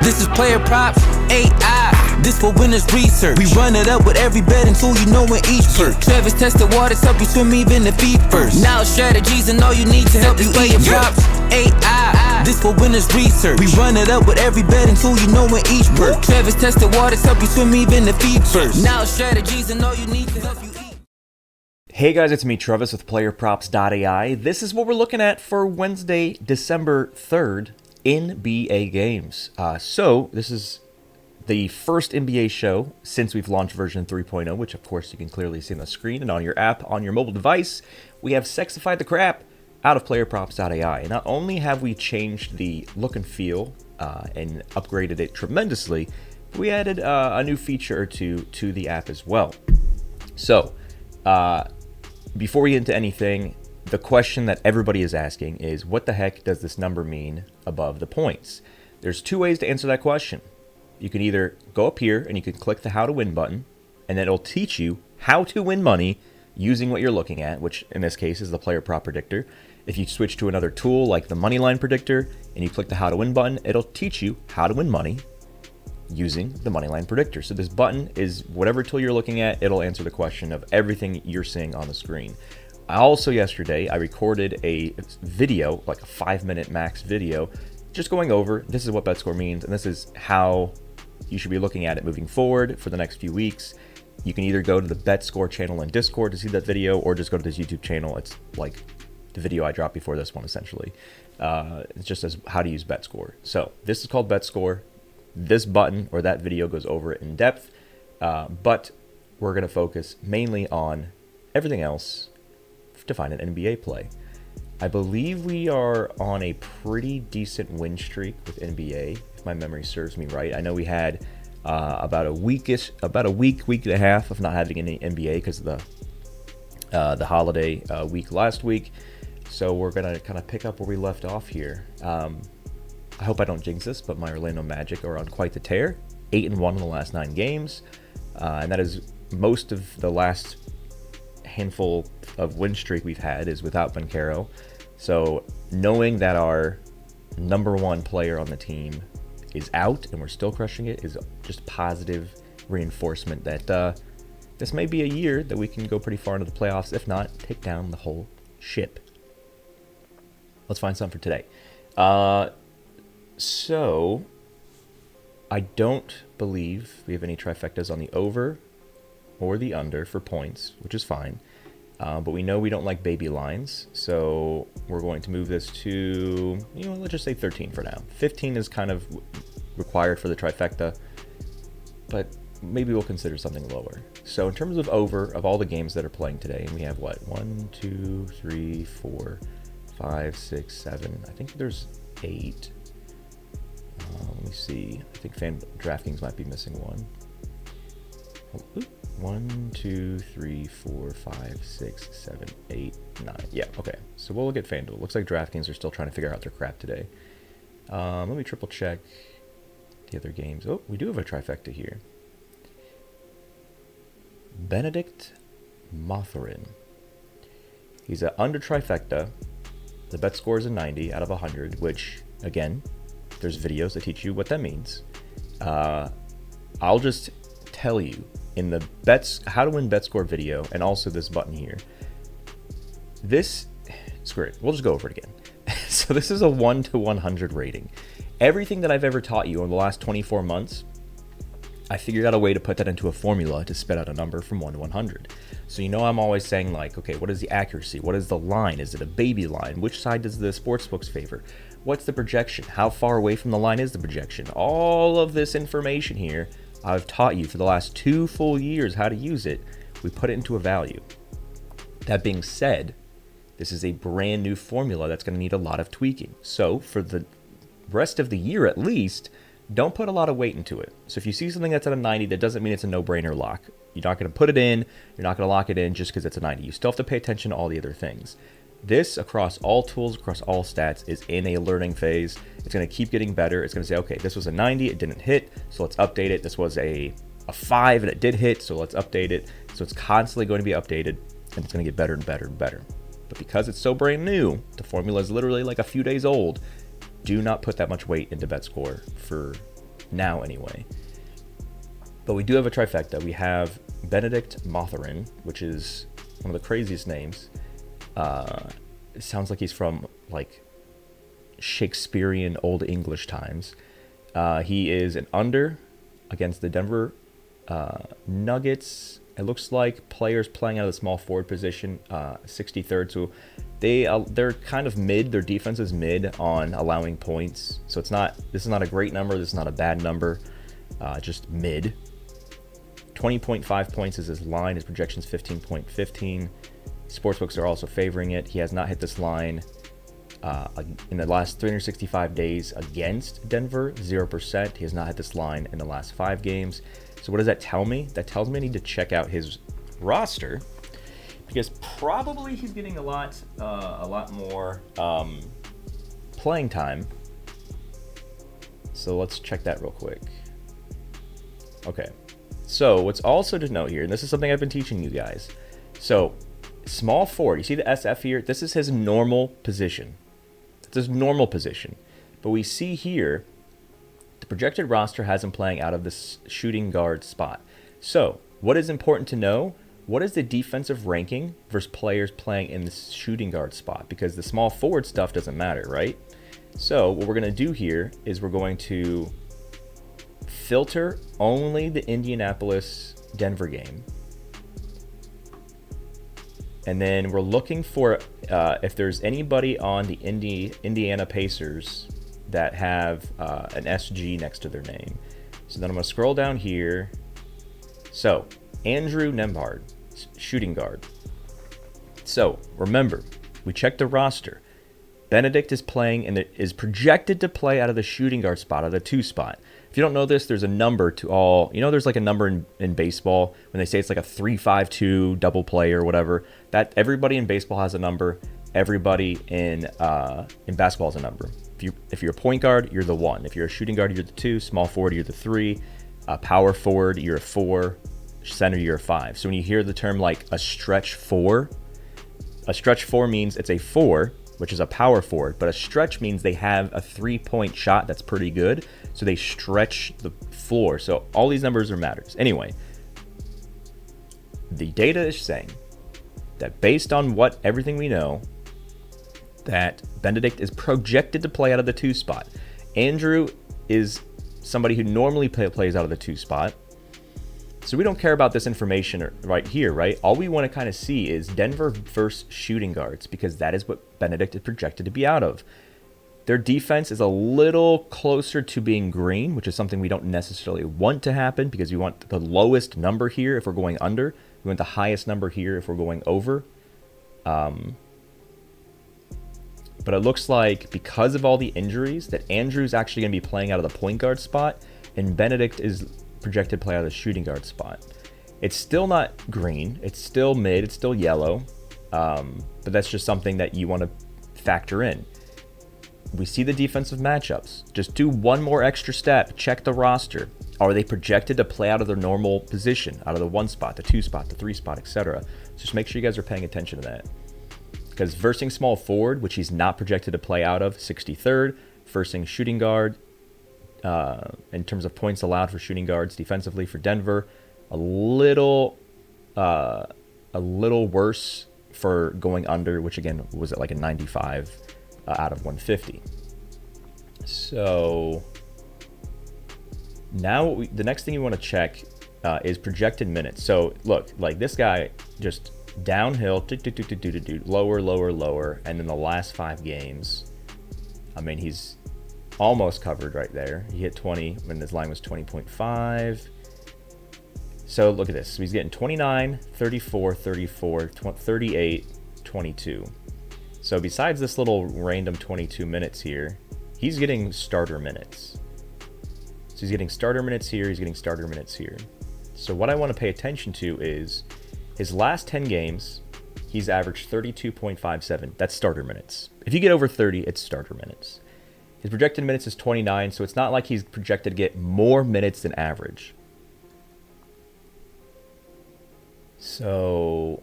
This is PlayerProps.ai. This for winners research. We run it up with every betting tool you know in each perk. Travis tested waters, help you swim even if feet first. Now strategies and all you need to help you PlayerProps.ai. This for winners research. We run it up with every betting tool you know in each perk. Travis tested waters, help you swim even if feet first. Now strategies and all you need to help you eat. Hey guys, it's me, Travis with PlayerProps.ai. This is what we're looking at for Wednesday, December 3rd, NBA games. So this is the first NBA show since we've launched version 3.0, which of course you can clearly see on the screen and on your app, on your mobile device. We have sexified the crap out of PlayerProps.ai. Not only have we changed the look and feel and upgraded it tremendously, we added a new feature or two to the app as well. So, before we get into anything, the question that everybody is asking is, what the heck does this number mean above the points? There's two ways to answer that question. You can either go up here and you can click the How to Win button, and then it'll teach you how to win money using what you're looking at, which in this case is the player prop predictor. If you switch to another tool like the money line predictor and you click the How to Win button, it'll teach you how to win money using the money line predictor. So this button is whatever tool you're looking at, it'll answer the question of everything you're seeing on the screen. Also yesterday, I recorded a video, like a 5-minute max video, just going over, this is what BetScore means, and this is how you should be looking at it moving forward for the next few weeks. You can either go to the BetScore channel in Discord to see that video, or just go to this YouTube channel. It's like the video I dropped before this one, essentially. It's just as how to use BetScore. So this is called BetScore. This button or that video goes over it in depth, but we're going to focus mainly on everything else to find an NBA play. I believe we are on a pretty decent win streak with NBA, if my memory serves me right. I know we had about a week and a half of not having any NBA because of the holiday week last week. So we're gonna kind of pick up where we left off here. I hope I don't jinx this, but my Orlando Magic are on quite the tear. 8-1 in the last 9 games, and that is most of the last handful of win streak we've had is without Banchero. So knowing that our number one player on the team is out and we're still crushing it is just positive reinforcement that this may be a year that we can go pretty far into the playoffs, if not take down the whole ship. Let's find something for today. So I don't believe we have any trifectas on the over or the under for points, which is fine. But we know we don't like baby lines, so we're going to move this to, let's just say 13 for now. 15 is kind of required for the trifecta, but maybe we'll consider something lower. So in terms of over, of all the games that are playing today, and we have what? 1, 2, 3, 4, 5, 6, 7. I think there's 8. Let me see. I think DraftKings might be missing one. 1, 2, 3, 4, 5, 6, 7, 8, 9. Yeah, okay. So we'll look at FanDuel. Looks like DraftKings are still trying to figure out their crap today. Let me triple check the other games. Oh, we do have a trifecta here. Benedict Mathurin. He's an under trifecta. The bet score is a 90 out of 100, which, again, there's videos that teach you what that means. I'll just tell you in the how to win bet score video, and also this button here. Screw it. We'll just go over it again. So this is a 1 to 100 rating. Everything that I've ever taught you in the last 24 months, I figured out a way to put that into a formula to spit out a number from 1 to 100. So I'm always saying, like, okay, what is the accuracy? What is the line? Is it a baby line? Which side does the sportsbooks favor? What's the projection? How far away from the line is the projection? All of this information here, I've taught you for the last 2 full years how to use it. We put it into a value. That being said, this is a brand new formula that's going to need a lot of tweaking. So for the rest of the year at least, don't put a lot of weight into it. So if you see something that's at a 90, that doesn't mean it's a no-brainer lock. You're not going to put it in. You're not going to lock it in just because it's a 90. You still have to pay attention to all the other things. This, across all tools, across all stats, is in a learning phase. It's going to keep getting better. It's going to say, okay, this was a 90, it didn't hit, so let's update it. This was a 5 and it did hit, so let's update it. So it's constantly going to be updated, and it's going to get better and better and better. But because it's so brand new, the formula is literally like a few days old. Do not put that much weight into BetScore for now anyway. But we do have a trifecta. We have Benedict Motherin, which is one of the craziest names. It sounds like he's from like Shakespearean Old English times. He is an under against the Denver Nuggets. It looks like players playing out of the small forward position, 63rd. So they're kind of mid. Their defense is mid on allowing points. So this is not a great number. This is not a bad number. Just mid. 20.5 points is his line. His projection's 15.15. Sportsbooks are also favoring it. He has not hit this line in the last 365 days against Denver, 0%. He has not hit this line in the last 5 games. So what does that tell me? That tells me I need to check out his roster, because probably he's getting a lot more playing time. So let's check that real quick. Okay. So what's also to note here, and this is something I've been teaching you guys. So small forward, you see the SF here? This is his normal position. It's his normal position. But we see here, the projected roster has him playing out of this shooting guard spot. So what is important to know? What is the defensive ranking versus players playing in the shooting guard spot? Because the small forward stuff doesn't matter, right? So what we're going to do here is we're going to filter only the Indianapolis-Denver game. And then we're looking for if there's anybody on the Indiana Pacers that have an SG next to their name. So then I'm going to scroll down here. So Andrew Nembhard, shooting guard. So remember, we checked the roster. Benedict is playing and is projected to play out of the shooting guard spot, out of the 2 spot. If you don't know this, there's a number to all. You know, there's like a number in baseball when they say it's like a 3-5-2 double play or whatever. That everybody in baseball has a number. Everybody in basketball has a number. If you're a point guard, you're the 1. If you're a shooting guard, you're the 2. Small forward, you're the 3. Power forward, you're a 4. Center, you're a 5. So when you hear the term like a stretch 4 means it's a 4, which is a power forward, but a stretch means they have a 3-point shot that's pretty good, so they stretch the floor. So all these numbers are matters. Anyway, the data is saying that based on everything we know, that Benedict is projected to play out of the 2 spot. Andrew is somebody who normally plays out of the 2 spot. So we don't care about this information right here, right? All we want to kind of see is Denver versus shooting guards, because that is what Benedict is projected to be out of. Their defense is a little closer to being green, which is something we don't necessarily want to happen, because we want the lowest number here if we're going under. We want the highest number here if we're going over. But it looks like because of all the injuries that Andrew's actually going to be playing out of the point guard spot, and Benedict is projected play out of the shooting guard spot. It's still not green. It's still mid. It's still yellow. But that's just something that you want to factor in. We see the defensive matchups. Just do one more extra step. Check the roster. Are they projected to play out of their normal position, out of the 1 spot, the 2 spot, the 3 spot, etc.? Just make sure you guys are paying attention to that. Because versing small forward, which he's not projected to play out of, 63rd. Versing shooting guard, in terms of points allowed for shooting guards defensively for Denver, a little worse for going under, which again was at like a 95 out of 150. So now the next thing you want to check is projected minutes. So look, like this guy just downhill, lower, and in the last 5 games, I mean, he's almost covered right there. He hit 20 when his line was 20.5. So look at this. So he's getting 29, 34, 38, 22. So besides this little random 22 minutes here, he's getting starter minutes. So he's getting starter minutes here. He's getting starter minutes here. So what I want to pay attention to is his last 10 games, he's averaged 32.57. That's starter minutes. If you get over 30, it's starter minutes. His projected minutes is 29, so it's not like he's projected to get more minutes than average. So,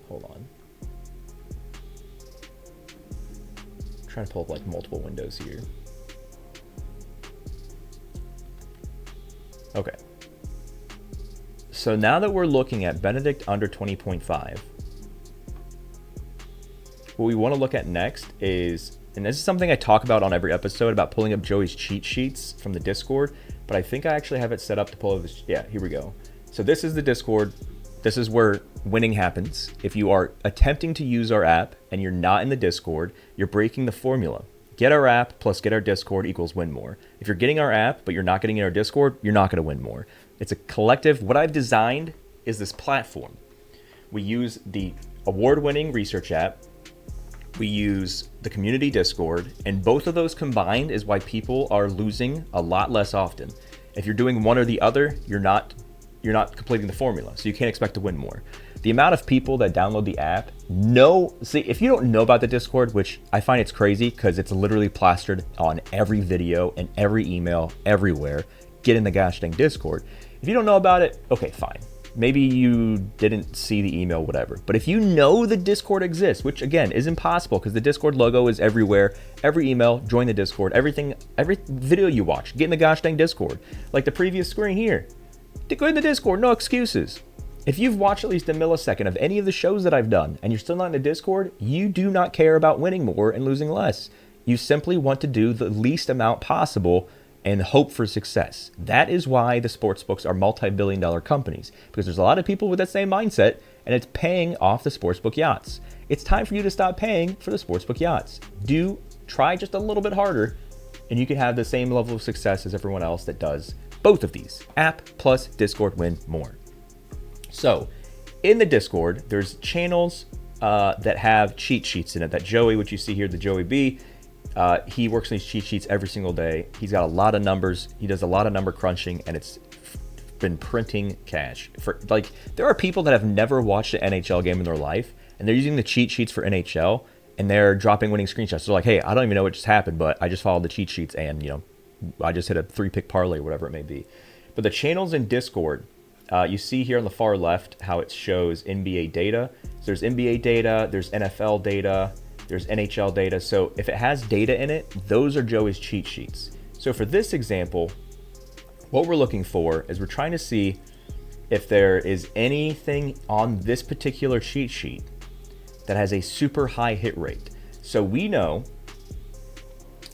hold on. I'm trying to pull up like multiple windows here. Okay. So now that we're looking at Benedict under 20.5, what we want to look at next is, and this is something I talk about on every episode, about pulling up Joey's cheat sheets from the Discord, but I think I actually have it set up to pull up this. Yeah, here we go. So this is the Discord. This is where winning happens. If you are attempting to use our app and you're not in the Discord, you're breaking the formula. Get our app plus get our Discord equals win more. If you're getting our app but you're not getting in our Discord, you're not going to win more. It's a collective. What I've designed is this platform. We use the award-winning research app. We use the community Discord, and both of those combined is why people are losing a lot less often. If you're doing one or the other, you're not completing the formula, so you can't expect to win more. The amount of people that download the app see, if you don't know about the Discord, which I find it's crazy because it's literally plastered on every video and every email everywhere, get in the gosh dang Discord. If you don't know about it, okay, fine. Maybe you didn't see the email, whatever. But if you know the Discord exists, which again is impossible because the Discord logo is everywhere, every email, join the Discord, everything, every video you watch, get in the gosh dang Discord. Like the previous screen here. Go in the Discord, no excuses. If you've watched at least a millisecond of any of the shows that I've done and you're still not in the Discord, you do not care about winning more and losing less. You simply want to do the least amount possible and hope for success. That is why the sportsbooks are multi-billion-dollar companies, because there's a lot of people with that same mindset, and it's paying off the sportsbook yachts. It's time for you to stop paying for the sportsbook yachts. Try just a little bit harder, and you can have the same level of success as everyone else that does both of these. App plus Discord win more. So, in the Discord, there's channels that have cheat sheets in it. That Joey, which you see here, the Joey B, he works on these cheat sheets every single day. He's got a lot of numbers. He does a lot of number crunching, and it's been printing cash. There are people that have never watched an NHL game in their life, and they're using the cheat sheets for NHL, and they're dropping winning screenshots. They're like, hey, I don't even know what just happened, but I just followed the cheat sheets, and I just hit a 3-pick parlay, whatever it may be. But the channels in Discord, you see here on the far left how it shows NBA data. So there's NBA data, there's NFL data, there's NHL data. So if it has data in it, those are Joey's cheat sheets. So for this example, what we're looking for is we're trying to see if there is anything on this particular cheat sheet that has a super high hit rate. So we know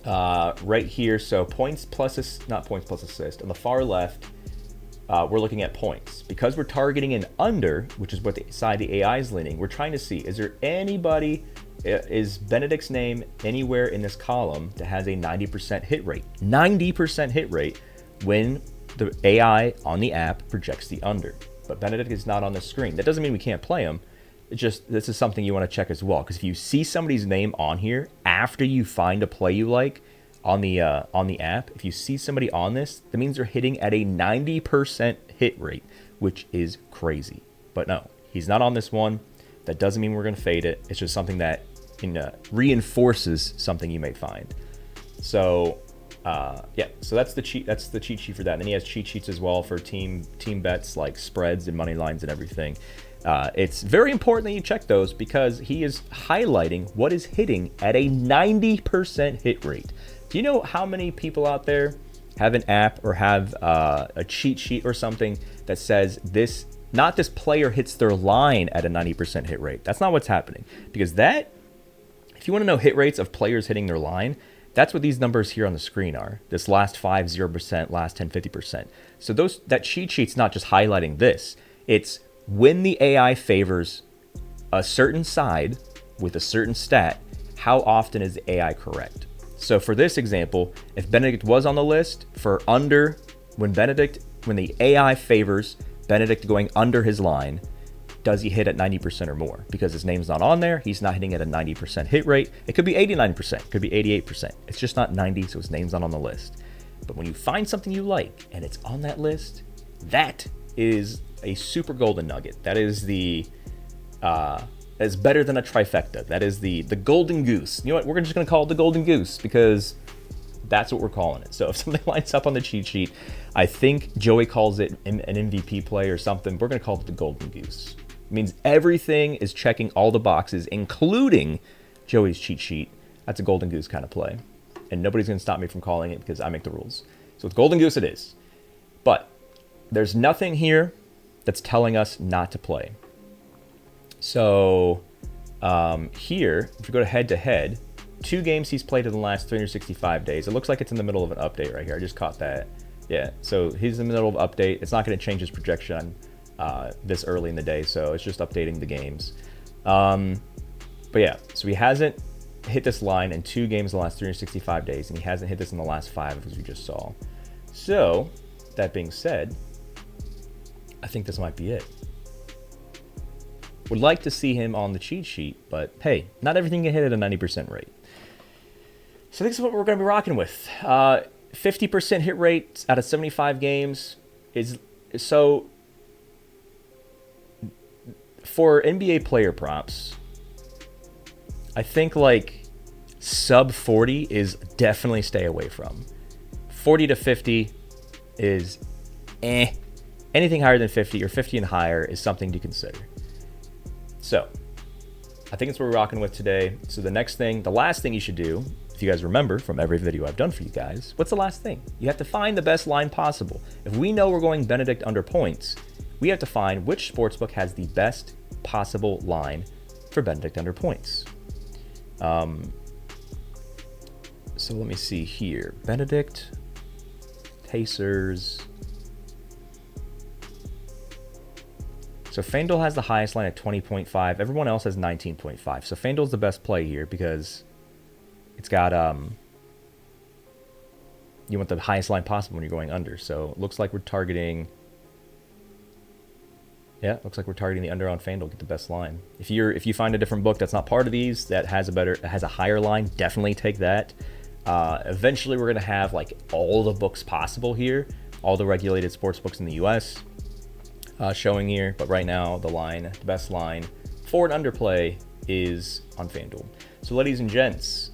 right here, so points plus, not points plus assist, on the far left, we're looking at points. Because we're targeting an under, which is what the side the AI is leaning, we're trying to see, is there anybody, is Benedict's name anywhere in this column that has a 90% hit rate? 90% hit rate when the AI on the app projects the under. But Benedict is not on the screen. That doesn't mean we can't play him. It's just, this is something you want to check as well. Because if you see somebody's name on here after you find a play you like on the app, if you see somebody on this, that means they're hitting at a 90% hit rate, which is crazy. But no, he's not on this one. That doesn't mean we're going to fade it. It's just something that reinforces something you may find. So yeah, so that's the cheat sheet for that. And then he has cheat sheets as well for team bets like spreads and money lines and everything. It's very important that you check those because he is highlighting what is hitting at a 90% hit rate. Do you know how many people out there have an app or have a cheat sheet or something that says this, not this player hits their line at a 90% hit rate? That's not what's happening. Because that, if you want to know hit rates of players hitting their line, that's what these numbers here on the screen are. This last 5, 0%, last 10, 50%. So that cheat sheet's not just highlighting this. It's when the AI favors a certain side with a certain stat, how often is the AI correct? So for this example, if Benedict was on the list for under, when the AI favors Benedict going under his line, does he hit at 90% or more? Because his name's not on there, he's not hitting at a 90% hit rate. It could be 89%, it could be 88%. It's just not 90, so his name's not on the list. But when you find something you like and it's on that list, that is a super golden nugget. That is is better than a trifecta. That is the golden goose. You know what? We're just going to call it the golden goose because that's what we're calling it. So if something lines up on the cheat sheet, I think Joey calls it an MVP play or something. We're going to call it the golden goose. It means everything is checking all the boxes, including Joey's cheat sheet. That's a golden goose kind of play. And nobody's going to stop me from calling it because I make the rules. So with golden goose it is. But there's nothing here that's telling us not to play. So here, if you go to head-to-head, 2 games he's played in the last 365 days. It looks like it's in the middle of an update right here. I just caught that. Yeah, so he's in the middle of update. It's not going to change his projection this early in the day, so it's just updating the games. But yeah, so he hasn't hit this line in 2 games in the last 365 days, and he hasn't hit this in the last 5, as we just saw. So, that being said, I think this might be it. Would like to see him on the cheat sheet, but hey, not everything can hit at a 90% rate. So this is what we're going to be rocking with. 50% hit rate out of 75 games is so. For NBA player props, I think like sub 40 is definitely stay away from. 40 to 50 is eh. Anything higher than 50 or 50 and higher is something to consider. So, I think it's what we're rocking with today. So the next thing, the last thing you should do, if you guys remember from every video I've done for you guys, what's the last thing? You have to find the best line possible. If we know we're going Benedict under points, we have to find which sportsbook has the best possible line for Benedict under points. So let me see here. Benedict, Pacers. So FanDuel has the highest line at 20.5. Everyone else has 19.5. So FanDuel's the best play here because it's got you want the highest line possible when you're going under. So it looks like we're targeting. Yeah, looks like we're targeting the under on FanDuel, get the best line. If you find a different book that's not part of these that has a higher line, definitely take that. Eventually, we're gonna have like all the books possible here, all the regulated sports books in the U.S. Showing here, but right now the best line for an underplay is on FanDuel. So, ladies and gents,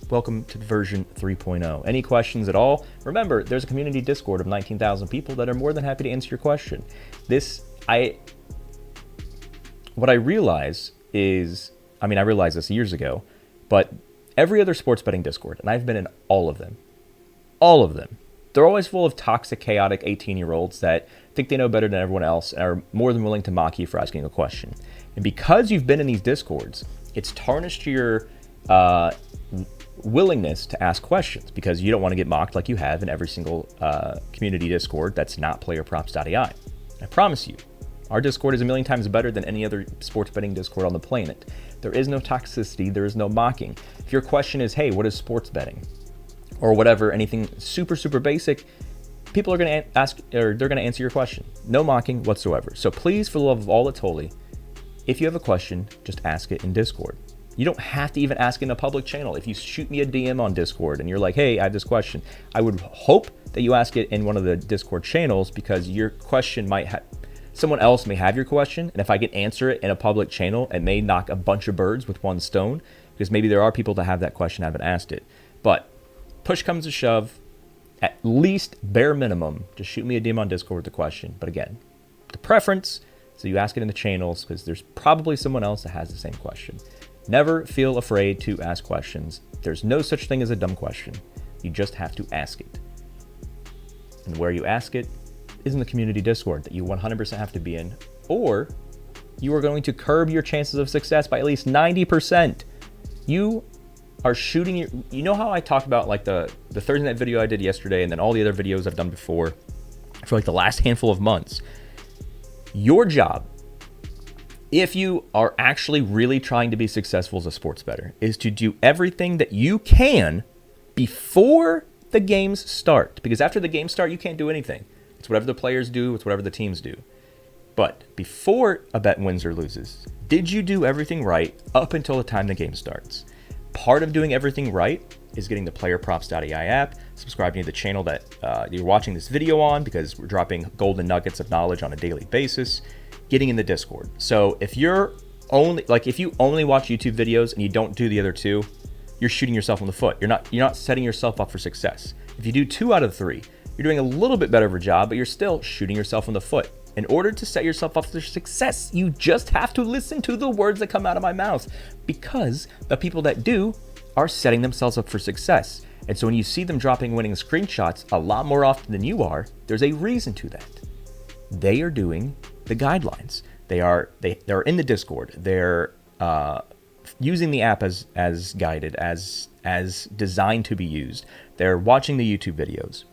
welcome to version 3.0. Any questions at all? Remember, there's a community Discord of 19,000 people that are more than happy to answer your question. What I realize is, I realized this years ago, but every other sports betting Discord, and I've been in all of them, they're always full of toxic, chaotic 18-year-olds that think they know better than everyone else and are more than willing to mock you for asking a question. And because you've been in these Discords, it's tarnished your willingness to ask questions because you don't want to get mocked like you have in every single community Discord that's not PlayerProps.ai. I promise you, our Discord is a million times better than any other sports betting Discord on the planet. There is no toxicity, there is no mocking. If your question is, hey, what is sports betting? Or whatever, anything super, super basic, people are going to ask, or they're going to answer your question. No mocking whatsoever. So please, for the love of all that's holy, if you have a question, just ask it in Discord. You don't have to even ask in a public channel. If you shoot me a DM on Discord and you're like, hey, I have this question, I would hope that you ask it in one of the Discord channels because your question might have, someone else may have your question. And if I can answer it in a public channel, it may knock a bunch of birds with one stone because maybe there are people that have that question haven't asked it. But push comes to shove, at least bare minimum, just shoot me a DM on Discord with the question. But again, the preference, so you ask it in the channels because there's probably someone else that has the same question. Never feel afraid to ask questions. There's no such thing as a dumb question. You just have to ask it. And where you ask it is in the community Discord that you 100% have to be in, or you are going to curb your chances of success by at least 90%. You are shooting your, you know how I talked about like the Thursday night video I did yesterday and then all the other videos I've done before for like the last handful of months. Your job, if you are actually really trying to be successful as a sports bettor, is to do everything that you can before the games start. Because after the games start, you can't do anything. It's whatever the players do, it's whatever the teams do. But before a bet wins or loses, did you do everything right up until the time the game starts? Part of doing everything right is getting the PlayerProps.ai app, subscribing to the channel that you're watching this video on because we're dropping golden nuggets of knowledge on a daily basis, getting in the Discord. So if you only watch YouTube videos and you don't do the other two, you're shooting yourself in the foot. You're not setting yourself up for success. If you do 2 out of 3, you're doing a little bit better of a job, but you're still shooting yourself in the foot. In order to set yourself up for success, you just have to listen to the words that come out of my mouth, because the people that do are setting themselves up for success. And so when you see them dropping winning screenshots a lot more often than you are, there's a reason to that. They are doing the guidelines. They're in the Discord. They're using the app as guided, as designed to be used. They're watching the YouTube videos.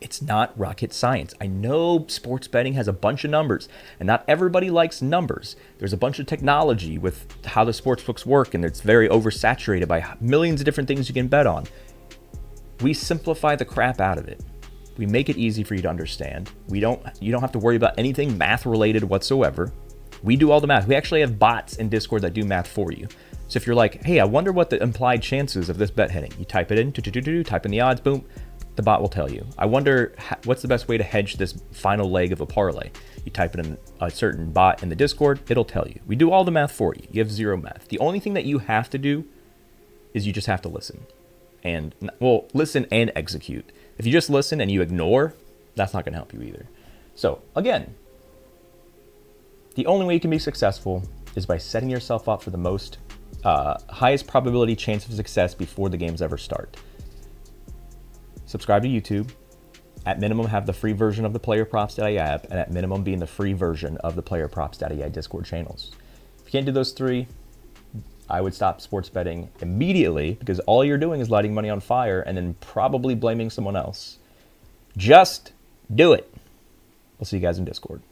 It's not rocket science. I know sports betting has a bunch of numbers, and not everybody likes numbers. There's a bunch of technology with how the sports books work, and it's very oversaturated by millions of different things you can bet on. We simplify the crap out of it. We make it easy for you to understand. You don't have to worry about anything math related whatsoever. We do all the math. We actually have bots in Discord that do math for you. So if you're like, hey, I wonder what the implied chances of this bet hitting, you type it in, type in the odds, boom, the bot will tell you. I wonder what's the best way to hedge this final leg of a parlay. You type it in a certain bot in the Discord, it'll tell you. We do all the math for you. You have zero math. The only thing that you have to do is you just have to listen. And, well, listen and execute. If you just listen and you ignore, that's not going to help you either. So, again, the only way you can be successful is by setting yourself up for the most highest probability chance of success before the games ever start. Subscribe to YouTube. At minimum, have the free version of the PlayerProps.ai app, and at minimum, be in the free version of the PlayerProps.ai Discord channels. If you can't do those three, I would stop sports betting immediately, because all you're doing is lighting money on fire and then probably blaming someone else. Just do it. We'll see you guys in Discord.